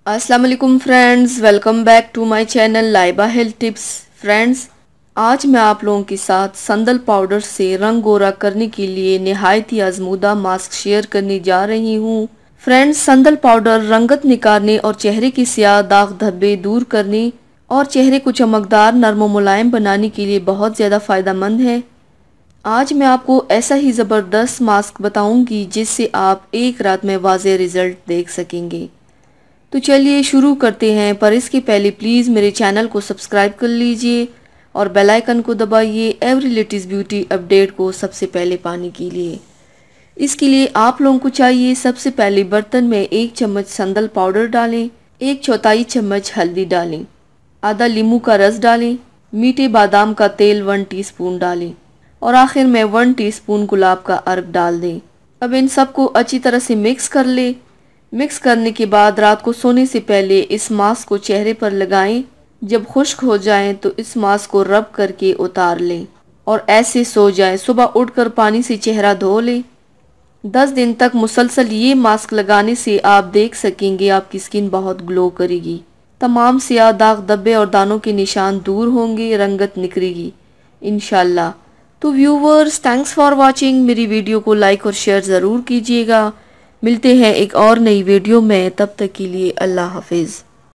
अस्सलाम वालेकुम friends, welcome back to my channel Laiba health tips. Friends, आज मैं आप लोगों के साथ संदल पाउडर से रंग गोरा करने के लिए नहायत ही आजमूदा मास्क शेयर करने जा रही हूँ। फ्रेंड्स, संदल पाउडर रंगत निकालने और चेहरे के स्याह दाग धब्बे दूर करने और चेहरे को चमकदार, नरम और मुलायम बनाने के लिए बहुत ज़्यादा फ़ायदेमंद है। आज मैं आपको ऐसा ही ज़बरदस्त मास्क बताऊंगी जिससे आप एक रात में वाज़ेह रिजल्ट देख सकेंगे। तो चलिए शुरू करते हैं, पर इसके पहले प्लीज़ मेरे चैनल को सब्सक्राइब कर लीजिए और बेल आइकन को दबाइए एवरी लेटेस्ट ब्यूटी अपडेट को सबसे पहले पाने के लिए। इसके लिए आप लोगों को चाहिए, सबसे पहले बर्तन में 1 चम्मच संदल पाउडर डालें, 1/4 चम्मच हल्दी डालें, आधा नींबू का रस डालें, मीठे बादाम का तेल 1 टीस्पून डालें और आखिर में 1 टीस्पून गुलाब का अर्क डाल दें। अब इन सबको अच्छी तरह से मिक्स कर ले। मिक्स करने के बाद रात को सोने से पहले इस मास्क को चेहरे पर लगाएं। जब खुश्क हो जाएं तो इस मास्क को रब करके उतार लें और ऐसे सो जाएं। सुबह उठकर पानी से चेहरा धो लें। 10 दिन तक मुसलसल ये मास्क लगाने से आप देख सकेंगे आपकी स्किन बहुत ग्लो करेगी, तमाम स्याह दाग धब्बे और दानों के निशान दूर होंगे, रंगत निखरेगी इंशाल्लाह। तो व्यूवर्स, थैंक्स फॉर वॉचिंग। मेरी वीडियो को लाइक और शेयर ज़रूर कीजिएगा। मिलते हैं एक और नई वीडियो में, तब तक के लिए अल्लाह हाफिज़।